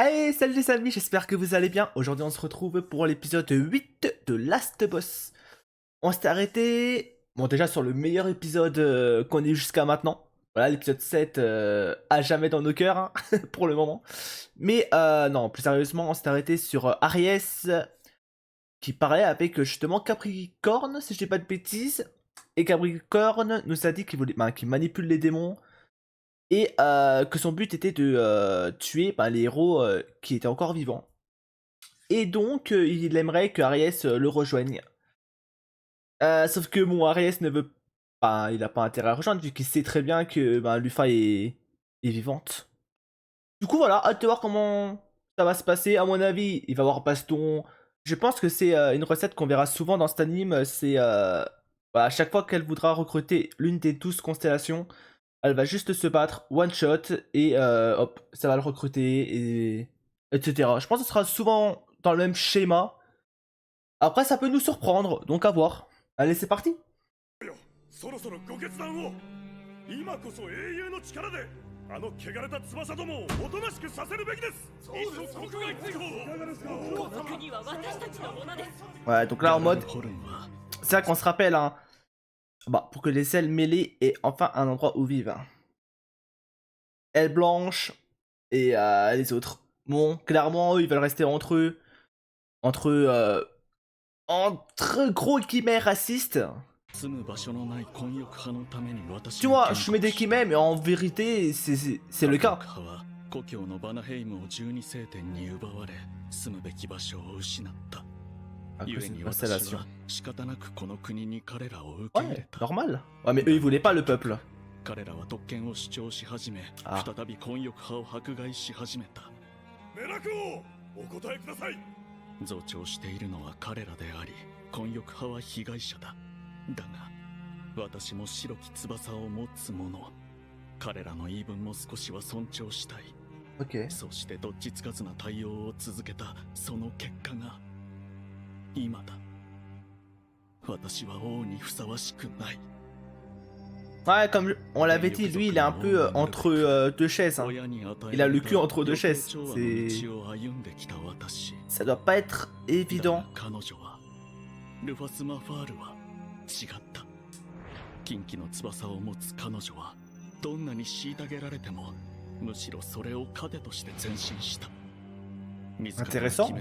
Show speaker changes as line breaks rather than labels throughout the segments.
Hey, salut les amis, j'espère que vous allez bien. Aujourd'hui, on se retrouve pour l'épisode 8 de Last Boss. On s'est arrêté, bon, déjà sur le meilleur épisode qu'on ait eu jusqu'à maintenant. Voilà, l'épisode 7 à jamais dans nos cœurs, hein, pour le moment. Mais non, plus sérieusement, on s'est arrêté sur Aries qui parlait avec justement Capricorne, si je dis pas de bêtises. Et Capricorne nous a dit qu'il manipule les démons. Et que son but était de tuer les héros qui étaient encore vivants. Et donc, il aimerait que Aries le rejoigne. Sauf que bon, Aries ne veut pas, il n'a pas intérêt à rejoindre, vu qu'il sait très bien que Lufa est vivante. Du coup, voilà, hâte de voir comment ça va se passer. À mon avis, il va y avoir baston. Je pense que c'est une recette qu'on verra souvent dans cet anime. C'est à chaque fois qu'elle voudra recruter l'une des 12 constellations, elle va juste se battre one shot et hop, ça va le recruter et etc. Je pense que ce sera souvent dans le même schéma. Après, ça peut nous surprendre, donc à voir. Allez, c'est parti. Ouais, donc là en mode, c'est vrai qu'on se rappelle, hein. Pour que les ailes mêlées aient enfin un endroit où vivre. Ailes blanches et les autres. Bon, clairement, eux, ils veulent rester entre gros guillemets racistes. Tu vois, je mets des guillemets, mais en vérité, c'est le cas. À cause d'une installation. Ouais, normal. Ouais, mais eux, ils voulaient pas le peuple. Ah.
増長しているのは彼らであり、混浴派は被害者だ。だが、私も白き翼を持つ者。彼らの言い分も少しは尊重したい。
Okay.
そしてどっちつかずな対応を続けたその結果が今だ。私は王にふさわしくない。
Ouais, comme on l'avait dit, lui il est un peu entre deux chaises. Hein. Il a le cul entre deux chaises. Ça doit pas être évident. Intéressant.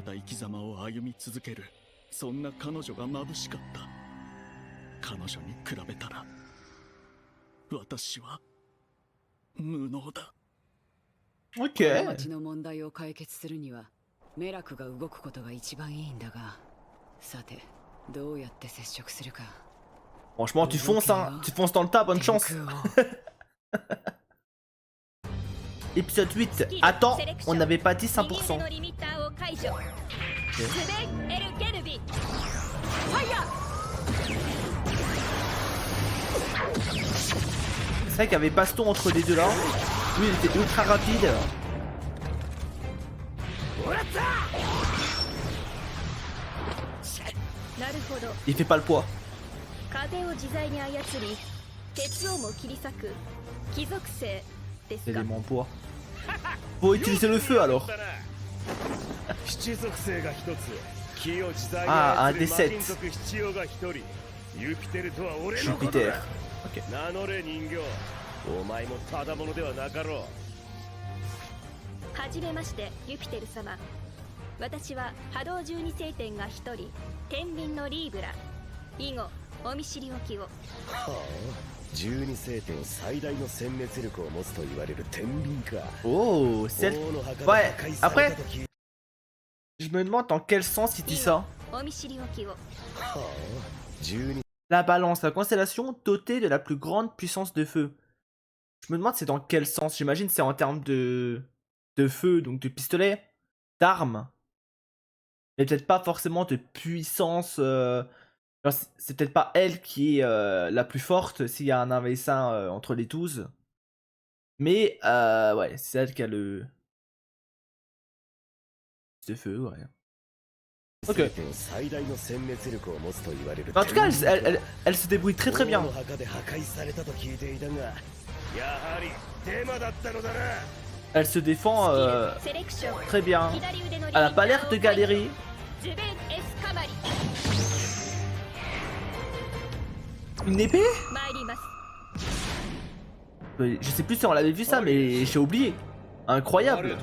私は無能だ。
Ok.
町の問題を解決するにはメラクが動くことが一番いいんだが、さてどうやって接触するか。
Franchement, tu fonces, hein. Tu fonces dans le tas, bonne chance. Épisode 8. Attends, on n'avait pas dit 100%. Okay. C'est vrai qu'il y avait baston entre les deux là. Lui il était ultra rapide. Il fait pas le poids. Élément poids. Faut utiliser le feu alors. Ah, un des 7. Jupiter. Ok.
お前もただ者ではなかろう。はじめまして、ユピテル様。私は波動12星天が一人、天秤のリーブラ。以後、お見知りおきを。はあ、12星天最大の殲滅力を持つと言われる天秤か。
Oh, c'est... Ouais, après, je me demande dans quel sens il dit ça. La balance, la constellation dotée de la plus grande puissance de feu. Je me demande c'est dans quel sens. J'imagine c'est en termes de feu, donc de pistolet, d'armes. Mais peut-être pas forcément de puissance. C'est peut-être pas elle qui est la plus forte s'il y a un invessin entre les 12. Mais ouais, c'est elle qui a le... de feu, ouais. Ok. En tout cas, elle se débrouille très très bien.
やはりデマだったのだな。
Elle se défend
セレクション
très bien.
左腕の
Elle a pas l'air de galérer.
ジュベン・エスカマリ
Une épée?
参ります
Je sais plus si on l'avait vu ça, mais j'ai oublié. Incroyable.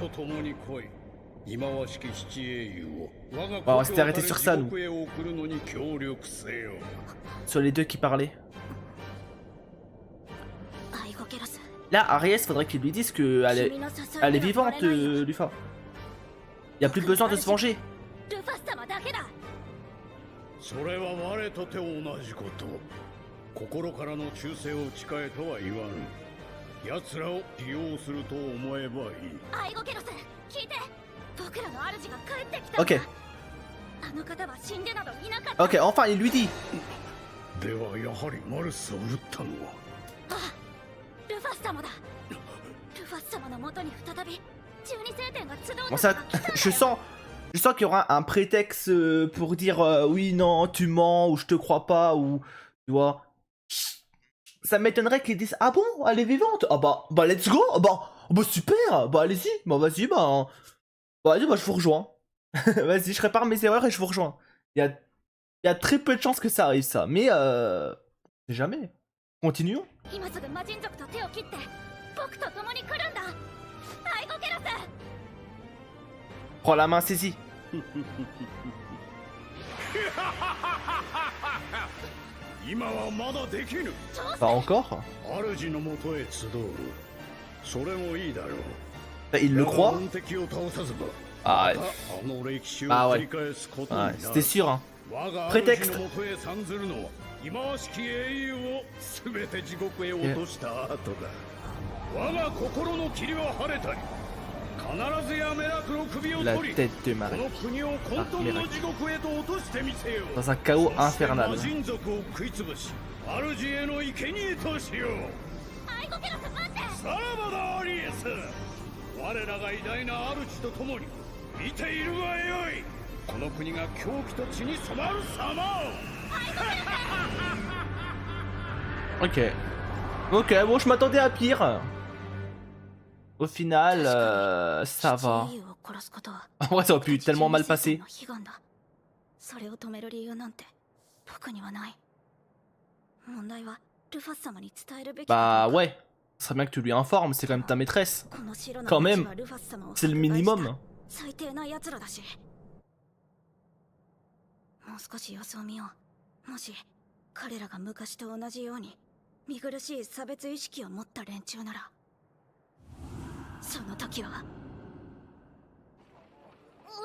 On s'était arrêté sur ça, nous. Sur les deux qui parlaient.
アイゴケロス
Là, Aries, faudrait qu'il lui dise qu'elle est,
君の誘い
elle est
には
vivante,
乗れない
Lufa. Y a plus besoin de se venger.
ルファス様だけだ
それは我とて同じこと。心からの忠誠を誓えとは言わぬ。奴らを利用すると思えばいい。
アイゴケロス聞いて僕らの主が帰ってきたんだ
Ok,
あの方は死んでなどいなかった
ok, enfin, il lui dit.
ではやはりマルスを撃ったのは。
ルファス様だルファス様の元に再び12星点が集う
Bon, ça, je sens qu'il y aura un prétexte pour dire oui, non, tu mens, ou je te crois pas, ou tu vois. Ça m'étonnerait qu'ils disent ah bon, elle est vivante. Ah bah let's go. Ah bah super. Bah allez-y. Bah vas-y, vas-y, bah je vous rejoins. Vas-y, je répare mes erreurs et je vous rejoins. Il y a très peu de chances que ça arrive ça, mais jamais. Continuons.
今すぐ魔人族と手を切って僕と共に来るんだアイゴケロス
Prends la main saisie.
今はまだできぬ。
Pas encore.
主のもとへ集う。それもいいだろう。
Il le croit.
敵を倒さずば。
Ah,
またあの歴史を
Ah
繰
ouais.
り返すことにな
Ouais,
る。
c'était sûr, hein.
我が
Prétexte
主のもとへ参ずるのは忌まわしき英雄をすべて地獄へ落とした後だ。我が心の霧は晴れたり、必ずやメラクの首を
La
取り、
tête de
こ
Marie.
の国を混沌の地獄へと落としてみせよう。
Dans un chaos
そして
infernal.
魔人族を食いつぶし、主への生贄としよう。
アイゴケロス待って
さらばだアリエス。我らが偉大な主と共に見ているがよい。この国が狂気と血に染まる様を。
Ok. Ok, bon, je m'attendais à pire. Au final, ça va.
英雄を殺すことは
En vrai, ça aurait pu tellement mal passer.
悲願だそれを止める理由なんて僕にはない問題はルファス様に伝えるべき
Bah ouais. Ce serait bien que tu lui informes, c'est quand même ta maîtresse.
この城の
Quand même.
主はルファス様を
C'est le
迫害した
minimum.
最低な奴らだしもう少し様子を見ようもし彼らが昔と同じように見苦しい差別意識を持った連中ならその時は遅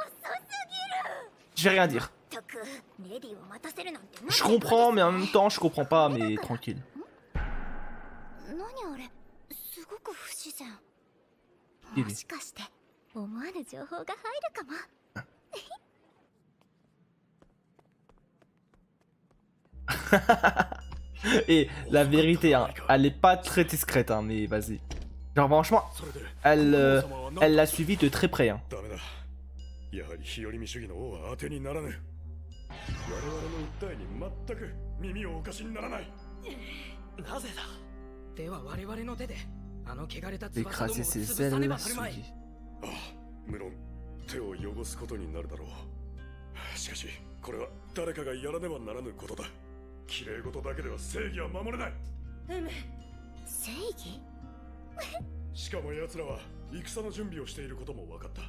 す
Je vais rien dire.
ぎるとくレディを待たせるなんて
Je comprends, mais en même temps, je comprends pas, mais tranquille.
何あれすごく不自然
いいね
もしかして思わぬ情報が入るかも
Et la vérité, hein, elle est pas très discrète, hein, mais vas-y. Genre franchement, elle l'a suivi de très près. Hein.
ダメだ。やはり日和見主義の王は当てにならぬ。我々の訴えに全く耳をお貸しにならない。
なぜだ。では我々の手であの汚れた翼どもを
D'écraser ses
潰さねば
ailes,
なるまい。
Sugi.
ああ、無論手を汚すことになるだろう。しかし、これは誰かがやらねばならぬことだ。綺麗事だけでは正義は守れない。
正義
しかも奴らは戦の準備をしていることも分かった。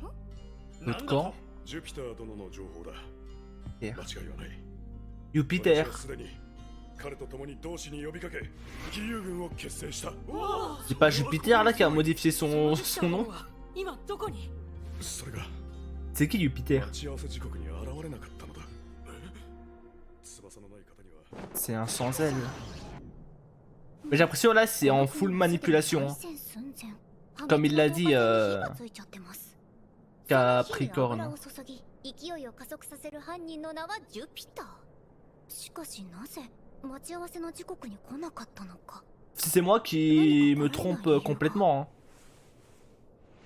Notre camp,
ジュピター殿の情報だ。
Terre.
間違いはない。
Jupiter.
私はすでに彼と共に同志に呼びかけ、義勇軍を結成した。
C'est pas Jupiter là qui a modifié son nom.
今どこに。
それが
C'est qui Jupiter?
待ち合わせ時刻に現れなかったのだ。翼のない方には
C'est un sans aile. Mais j'ai l'impression là c'est en full manipulation. Hein. Comme il l'a dit, Capricorne.
勢いを加速させる犯人の名はジュピター。しかしなぜ待ち合わせの時刻に来なかったのか。
Si c'est moi qui me trompe complètement.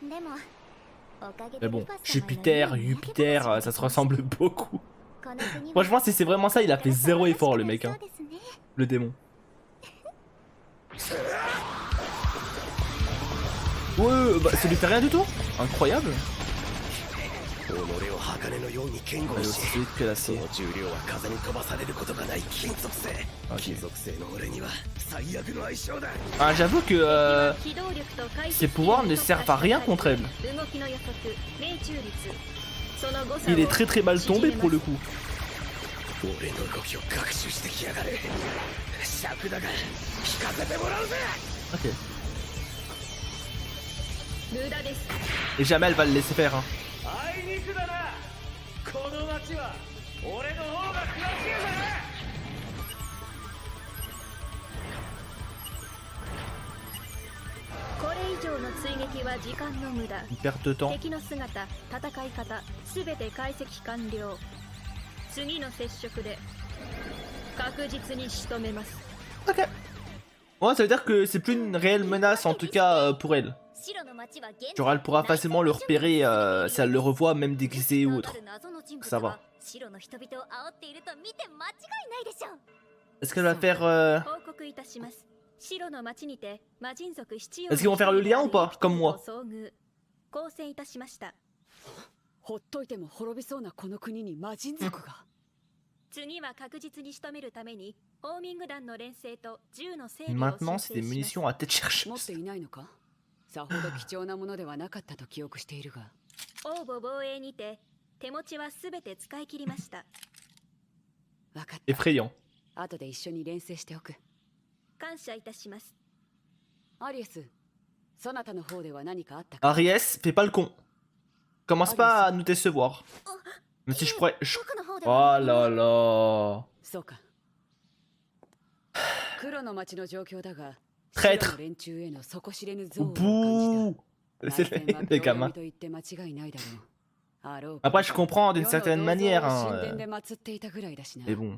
Hein.
でもおかげ
Mais
で
bon,
ルファス様の
Jupiter,
夢に
Jupiter,
焼け
ça se ressemble beaucoup.
この国は
Franchement, si c'est vraiment ça, il a fait zéro effort le mec, hein,
そうですね
le démon. Ouais, bah ça lui fait rien du tout. Incroyable.
己を鋼のように堅固
Elle
に
est
し
aussi vite que
そ
l'acier.
の重量は風に飛ばされることがない金属製
Ok.
金属製の俺には最悪の相性だ
Ah, j'avoue que ses pouvoirs ne servent à rien contre elle. Il est très très mal tombé pour le coup.
俺の動きを学習してきやがる尺だが聞かせてもらうぜ
Ok. Et jamais elle va le laisser faire. Hein.
あいにくだなこの町は俺の方が詳しいぜ
これ以上の追撃は時間の無駄
Une perte de temps.
敵の姿戦い方すべて解析完了次の接触で確実に仕留めます
Ok. Ouais, ça veut dire que c'est plus une réelle menace en tout cas pour elle. Genre elle pourra facilement le repérer si elle le revoit même déguisé ou autre. Ça va. Est-ce qu'elle va faire...
報告いたします白の町にて魔人族七葉
Est-ce qu'ils vont faire le lien ou pas comme moi
交戦いたしました
ほっといても滅びそうなこの国に魔人族が
次は確実に仕留めるためにホーミング弾の連成と銃の整備を
Maintenant c'est des munitions à tête
持って
chercheuse.
いないのかさほど貴重なものではなかったと記憶しているが
応募防衛にて手持ちはすべて使い切りました
分かった
Effrayant.
後で一緒に連成しておく
感謝いたします
アリエスそなたの方では何かあったか
Aries, fais pas le con. Commence pas à nous décevoir. Même si je pourrais... Oh là là.
そうか黒の町の状況だが
Traître.
白の連中への底知れぬ憎悪を感
Bouh.
じた
C'est
内戦は
les
秒読
gamins.
みと言って間違いないだろうあろう
Après je comprends d'une
世の
certaine
銅像を
manière.
神
Hein,
殿で祀っていたぐらいだしな
mais bon.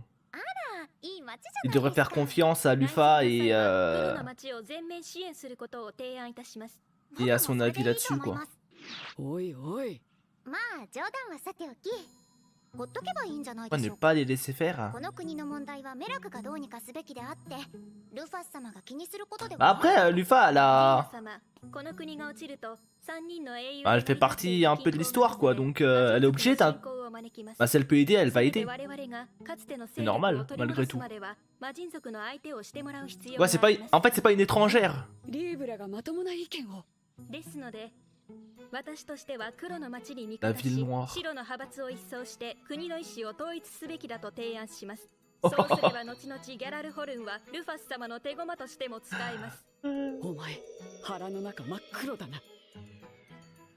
いい町じゃ
Il
ない
devrait
です
faire
か
confiance à Lufa et,
黒の町を全面支援することを提案いたします
et à son avis là-dessus quoi.
おいおい
まあ冗談はさておきほっとけばいいんじゃない
Pourquoi
で
ne
しょうか
pas les laisser faire
この国の問題はメラクがどうにかすべきであってルファス様が気にすることでは
Bah après, Lufa, elle a...
この国が落ちると3人の英雄
Elle fait partie un peu de l'histoire quoi, donc elle est obligée d'un... Bah si elle peut aider, elle va aider. C'est normal, malgré tout. Ouais, c'est pas... En fait, c'est pas une étrangère.
リーブラがまともな意見を
ですので私としては黒の町に味
La
方し
ville noire.
白の派閥を一掃して国の意思を統一すべきだと提案しますそうすれば後々ギャラルホルンはルファス様の手駒としても使えます
お前腹の中真っ黒だな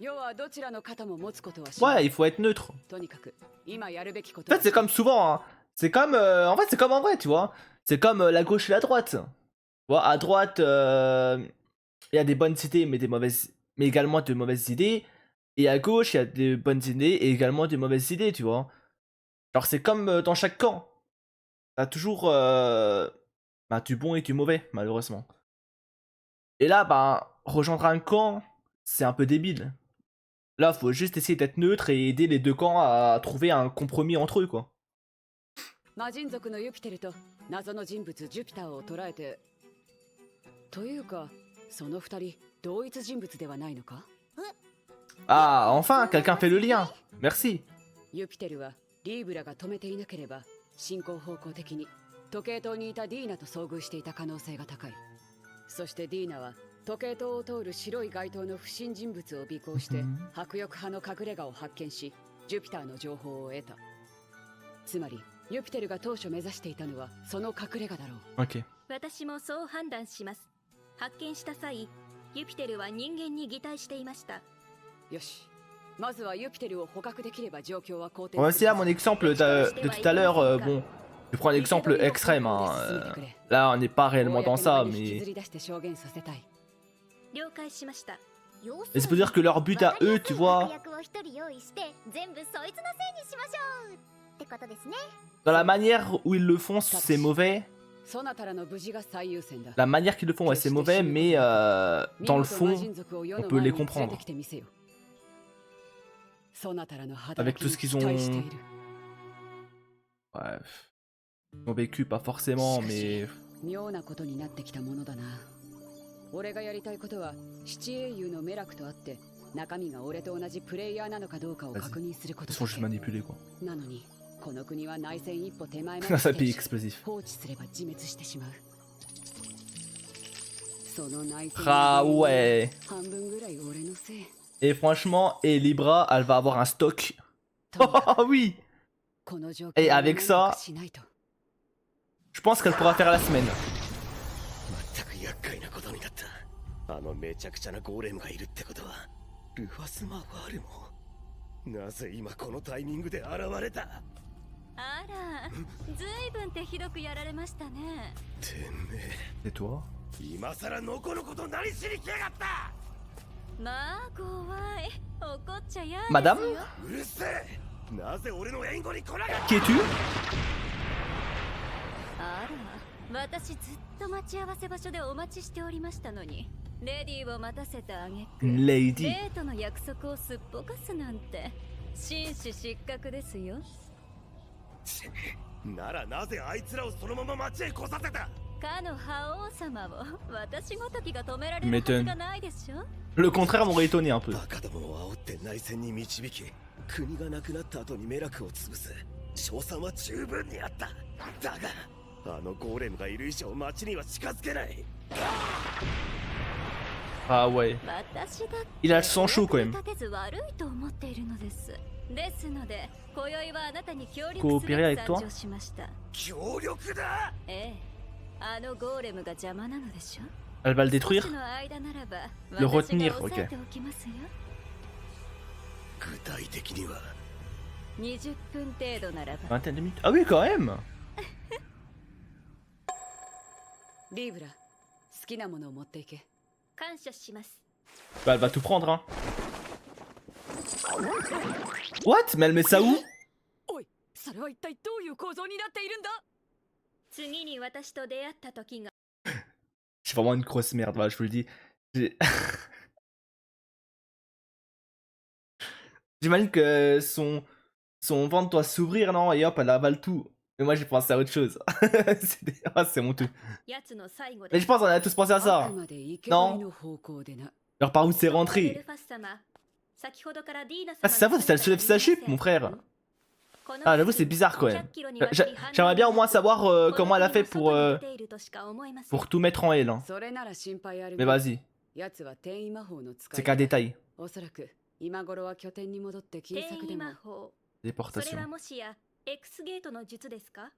要はどちらの肩も持つことはしない
Ouais, il faut être neutre.
とにかく今やるべきこ
En
と
fait, c'est comme souvent, hein. C'est comme... En fait, c'est comme en vrai, tu vois. C'est comme la gauche et la droite. Tu vois, à droite, il y a des bonnes idées, mais des mauvaises... Mais également de mauvaises idées. Et à gauche, il y a des bonnes idées et également des mauvaises idées, tu vois. Genre, c'est comme dans chaque camp. T'as toujours bah, du bon et du mauvais, malheureusement. Et là, bah, rejoindre un camp, c'est un peu débile. Là, faut juste essayer d'être neutre et aider les deux camps à trouver un compromis entre eux, quoi.
魔人族のユピテルと謎の人物ジュピターを捕らえてというかその二人同一人物ではないのか
Ah, enfin, quelqu'un fait le lien. Merci.
ユピテルはリーブラが止めていなければ進行方向的に時計塔にいたディーナと遭遇していた可能性が高いそしてディーナは時計塔を通る白い街灯の不審人物を尾行して迫力派の隠れ家を発見しジュピターの情報を得たつまりユピテルが当初目指していたのはその隠れ家だろう
Ok.
私もそう判断します発見した際ユピテルは人間に擬態していました
よしまずはユピテルを捕獲できれば状況は好転
On va essayer à mon exemple de tout à l'heure. Bon, je prends un exemple extrême. Hein. Là, on n'est pas réellement dans ça, mais...
了解しました
Mais c'est pour dire que leur but à eux, tu vois...
役を一人用意して全部そいつのせいにしましょうってことですね
Dans la manière où ils le font, c'est mauvais.
そなたらの無事が最優先だ
La manière qu'ils le font, ouais, c'est mauvais, mais dans le fond, on peut les comprendre. Avec tout ce qu'ils ont... Bref. Ils ont vécu, pas forcément, mais...
妙なことになってきたものだな俺がやりたいことは七英雄のメラクと会って中身が俺と同じプレイヤーなのかどうかを確認すること
Ils sont juste manipulés quoi.
なのにこの国は内戦一歩手前ま
Grâce à
で
pays explosif.
放置すれば自滅してしまう。その内戦
Ah ouais.
半分ぐらい俺のせい。
Et franchement, et Libra, elle va avoir un stock. Oh oui.
この状況
Et
を
avec
何と
ça,
かしないと。
je pense qu'elle pourra faire la semaine.
全く厄介なことになった。あのめちゃくちゃなゴーレムがいるってことはルファス・マファールもなぜ今このタイミングで現れた。
あら、ずいぶん手ひどくやられましたね。
てめ
Et toi?
え今さらノコのこと何しに来やがった。
まあ怖い。怒っちゃや
Madame?
うるせえ。なぜ俺の援護に来なかった。
Qui es-tu?
あら、私ずっと待ち合わせ場所でお待ちしておりましたのに、レディーを待たせたあげく
Une lady.
デートの約束をすっぽかすなんて紳士失格ですよ。
ならなぜあいつらをそのまま町へ来させた。
かの覇王様を私ごときが止められるはずがないでしょ。
Le contraire m'aurait étonné un peu.
バカどもを煽って内戦に導き、国がなくなった後にメラクを潰す賞賛は十分にあった。だがあのゴーレムがいる以上町には近づけない。
Ah ouais.
私だって
Il a le sang chaud quand même.
立てず悪いと思っているのです。ですので今宵はあなたに協力す
Coopérer
べ
avec
く
toi?
参上しました。
協力だ。
ええ、あのゴーレムが邪魔なのでしょ。
Elle va le détruire?
少しの間ならば
Le retenir,
私が抑えておきますよ。
具体的には
20分程度ならば。
Vingtaine de minutes. Ah oui, quand même.
リーブラ、好きなものを持っていけ。
感謝します。
Bah, elle va tout prendre, hein. What? Mais elle met ça où?
おい、それは一体どういう構造になっているんだ。
次に私と出会った時が
Je suis vraiment une grosse merde, voilà, je vous le dis. J'imagine que son ventre doit s'ouvrir, non? Et hop, elle avale tout. Mais moi j'ai pensé à autre chose. C'est honteux.
やつの最後
Mais
で
je pense qu'on a tous pensé à
あ
ça.
くまで生け捕りの方向でな。
Alors par où c'est
ル
rentré?
ファス様、先ほどからディーナ様
Ah c'est sa faute, c'est elle soulève sa jupe, mon frère. Ah j'avoue c'est bizarre quand même. J'aimerais bien au moins savoir comment elle a fait pour tout mettre en L. Hein.
それなら心配ある
Mais vas-y,
やつは転移魔法の使
c'est
い
qu'un détail.
おそらく今頃は拠点に戻って金
転移
策でも
魔法。そ
Déportation.
れはもしや X ゲートの術ですか？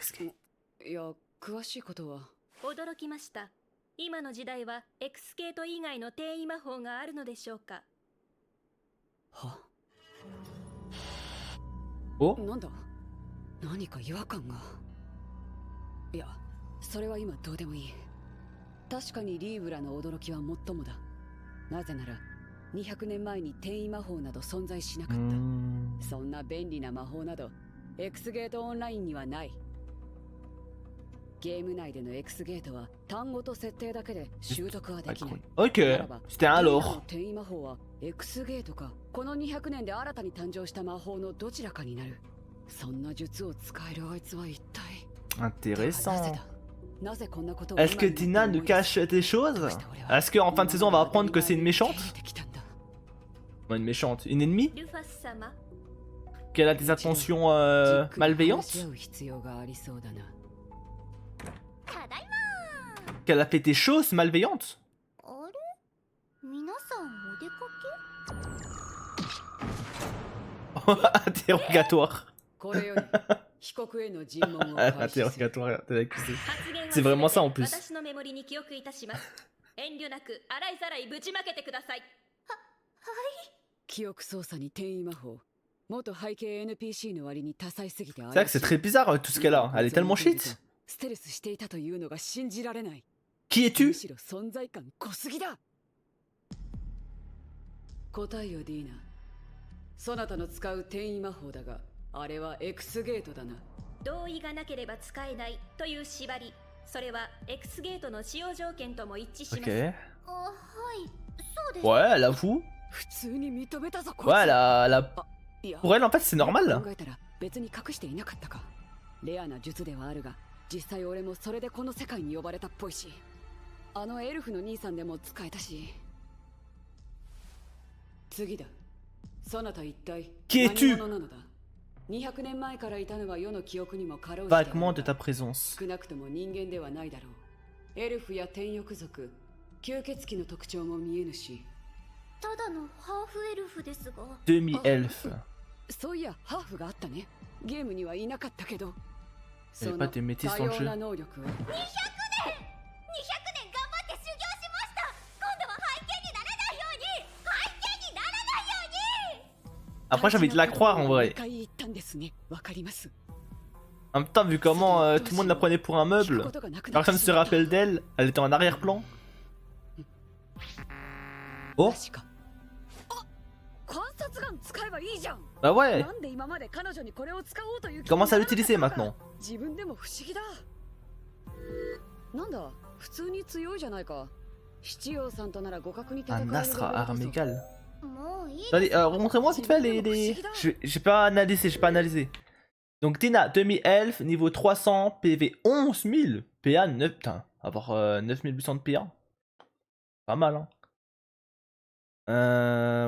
いや詳しいことは
驚きました。今の時代は X ゲート以外の転移魔法があるのでしょうか？
は
Oh?
なんだ何か違和感が。いやそれは今どうでもいい。確かにリーブラの驚きはもっともだ。なぜなら200年前に転移魔法など存在しなかった。そんな便利な魔法など X ゲートオンラインにはない。ゲーム内での X ゲートは単語と設定だけで習得はできない。
Ok, c'était un lore.
転移魔法は X ゲートかこの200年で新たに誕生した魔法のどちらかになる。そんな術を使えるあいつは一体
Intéressant.
なぜこんなことを
Est-ce que Dina nous cache des choses? Est-ce qu'en fin de saison on va apprendre que c'est une méchante? Bon, une méchante, une ennemie?
ルファス様、
Qu'elle a des intentions malveillantes?
ただい
Qu'elle a fait des choses malveillantes?
ま。あれ皆さんお出かけ？
Interrogatoire.
これより被告への尋問を開始する。
Interrogatoire de l'accusé.
発言は
C'est vraiment ça en plus.
私のメモリに記憶いたします。遠慮なく洗いざらいぶちまけてください。
記憶操作に転移魔法。元背景 NPC の割に多彩すぎて
C'est vrai que c'est très bizarre tout ce qu'elle a. Elle est tellement shit.
ステルスしていたというのが信じられない。
Qui
む
es-tu?
しろ存在感濃すぎだ。答えよディーナ。そなたの使う転移魔法だが、あれは X ゲートだな。
同意がなければ使えないという縛り、それは X ゲートの使用条件とも一致します。
Ok.
あ、はい、そうです。
Ouais, elle avoue.
普通に認めたぞ。
Ouais,
いや
pour elle en fait c'est normal.
考えたら別に隠していなかったか。レアな術ではあるが、実際俺もそれでこの世界に呼ばれたっぽいし。あのエルフの兄さんでも使えたし。次だ。そなた一体
Qui
何
es-tu?
者なのだ。200年前からいたのは世の記憶にもかろうじて
Vaguement de ta présence.
少なくとも人間ではないだろう。エルフや天翼族、吸血鬼の特徴も見えぬし。
ただのハーフエルフですが。
Demi-elfe.
そういやハーフがあったね。ゲームにはいなかったけど。
Il n'y avait pas des métis dans le jeu.
な能力は。
200年頑張って修行しました。今度は背景にならないように、背景にならないように。
Après, j'ai envie de la croire en vrai.
わかります。
En même temps, vu comment tout le monde la prenait pour un meuble, personne ne se rappelle d'elle, elle était en arrière-plan. Oh. Bah ouais. Il commence à l'utiliser maintenant. Un astre à armes égales. Allez, remontrez-moi vite fait les... J'ai pas analysé, Donc Dina, demi-elfe, niveau 300, PV 11 000, PA 9... Putain, avoir 9800 de PA. Pas mal, hein.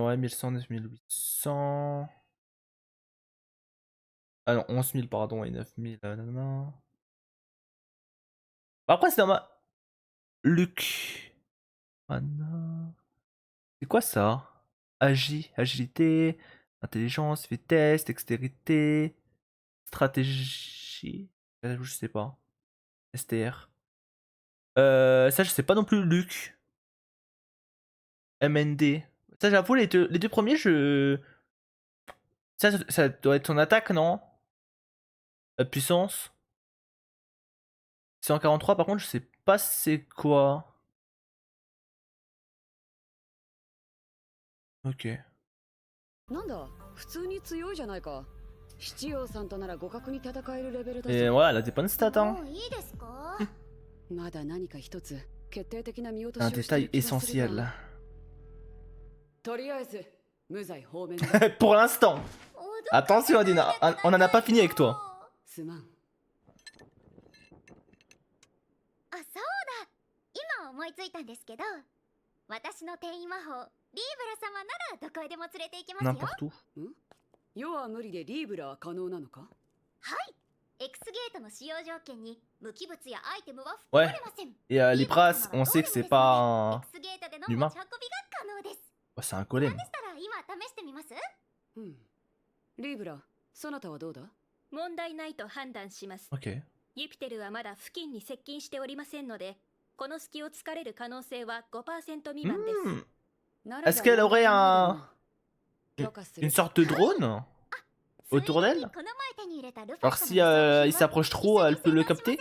Ouais, 1100, 9800... Ah non, 11 000, pardon, et 9000... Après, c'est dans ma... Luc... Anna... C'est quoi ça? Agilité, intelligence, vitesse, dextérité, stratégie, je sais pas. STR. Ça je sais pas non plus. Luc. MND. Ça j'avoue les deux premiers ça doit être son attaque non? Puissance. 143 par contre je sais pas c'est quoi. Ok. Et ouais, elle a des bonnes stats, hein. Un détail essentiel. Pour l'instant. Attention, Adina, on en a pas fini avec toi.
私の転移魔法リーブラ様ならどこへでも連れて行きますよ。
N'importe où.
世は無理でリーブラは可能なのか？
はい。X ゲートの使用条件に無機物やアイテムは含まれません。
Et Libras, on sait que c'est pas un humain. C'est un golem.
でしたら今試してみます？
リーブラ、そなたはどうだ？
問題ないと判断します。
Ok.
ユピテルはまだ付近に接近しておりませんので。この隙を突かれる可能性は 5% 未満です。
Est-ce qu'elle aurait une sorte de drone autour d'elle? Alors si il s'approche trop, elle peut le capter?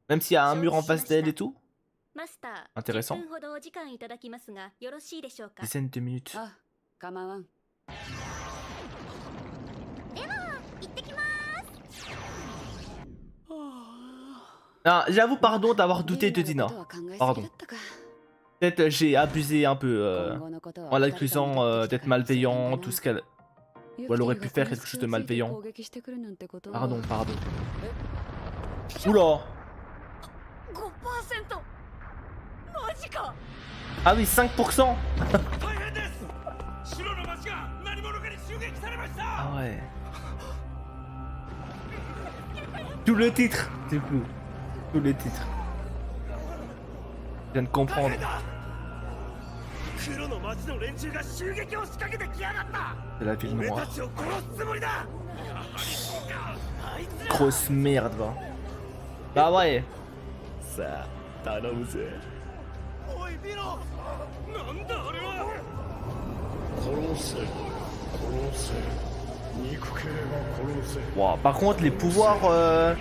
Même s'il y a un mur en face d'elle et tout? Intéressant. Dizaine de minutes. Ah, j'avoue, pardon d'avoir douté de Dina. Pardon. Peut-être j'ai abusé un peu en l'accusant d'être malveillant, tout ce qu'elle... Ou elle aurait pu faire quelque chose de malveillant. Pardon. Oula. Ah oui, 5%. Ah ouais. Tout le titre, du coup. Tous les titres. Je viens de comprendre. C'est la ville noire. Grosse merde, va. Bah ouais. Wow, par contre, les pouvoirs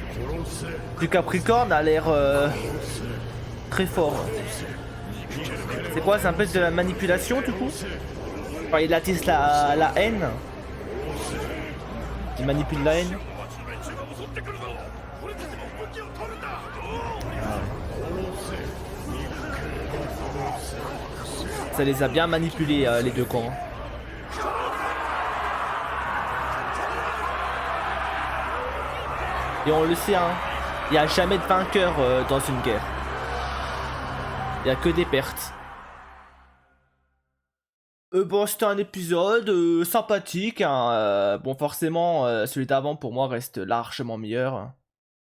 du Capricorne a l'air très fort. C'est quoi? C'est un peu de la manipulation du coup? Enfin, il attise la haine. Il manipule la haine. Ça les a bien manipulés les deux camps. Et on le sait, hein, il n'y a jamais de vainqueur dans une guerre. Il y a que des pertes. Bon, c'était un épisode sympathique. Hein, bon, forcément, celui d'avant pour moi reste largement meilleur.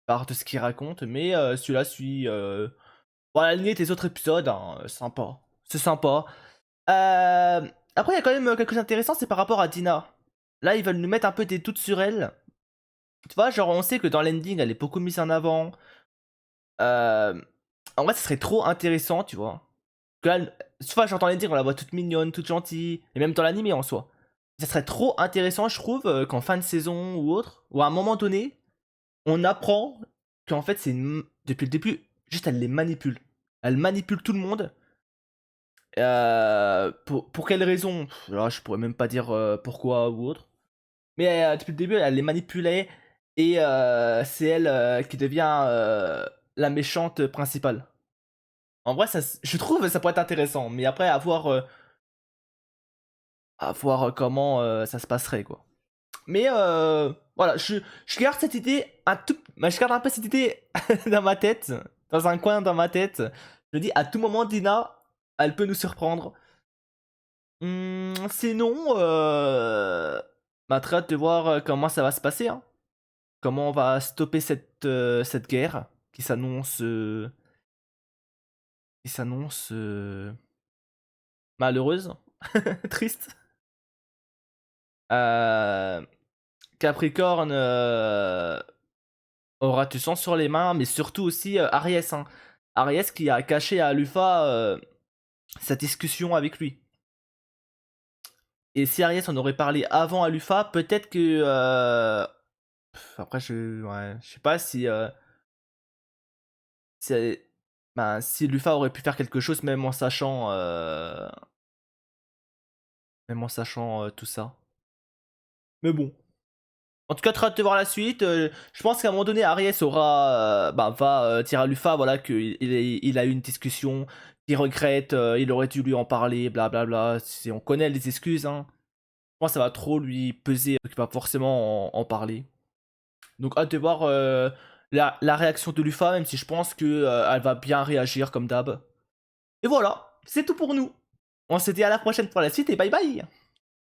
Par de ce qu'il raconte. Mais celui-là suit. Bon, à la limite, les autres épisodes, hein, sympa. C'est sympa. Après, il y a quand même quelque chose d'intéressant, c'est par rapport à Dina. Là, ils veulent nous mettre un peu des doutes sur elle. Tu vois, genre, on sait que dans l'ending, elle est beaucoup mise en avant. En vrai, ça serait trop intéressant, tu vois. Que là, tu vois, j'entends l'ending, on la voit toute mignonne, toute gentille. Et même dans l'animé en soi. Ça serait trop intéressant, je trouve, qu'en fin de saison ou autre, ou à un moment donné, on apprend qu'en fait, c'est depuis le début, juste elle les manipule. Elle manipule tout le monde. Pour quelle raison? Là, je pourrais même pas dire pourquoi ou autre. Mais depuis le début, elle les manipulait. Et c'est elle qui devient la méchante principale. En vrai, je trouve que ça pourrait être intéressant. Mais après, à voir comment ça se passerait, quoi. Mais voilà, je garde cette idée je garde un peu cette idée dans ma tête, dans un coin dans ma tête. Je me dis, à tout moment, Dina, elle peut nous surprendre. Sinon, bah, très hâte de voir comment ça va se passer. Hein. Comment on va stopper cette guerre qui s'annonce malheureuse, triste. Capricorne aura du sang sur les mains, mais surtout aussi Aries. Hein. Aries qui a caché à Luffy sa discussion avec lui. Et si Aries en aurait parlé avant à Luffy, peut-être que... Après, je sais pas si... si Luffy aurait pu faire quelque chose même en sachant... tout ça. Mais bon. En tout cas, très hâte de voir la suite. Je pense qu'à un moment donné, Aries va dire à Luffy voilà, qu'il a eu une discussion, qu'il regrette, il aurait dû lui en parler, blablabla. On connaît les excuses. Hein. Je pense que ça va trop lui peser, qu'il va forcément en parler. Donc hâte de voir la réaction de Luffy, même si je pense qu'elle va bien réagir comme d'hab. Et voilà, c'est tout pour nous. On se dit à la prochaine pour la suite et bye bye.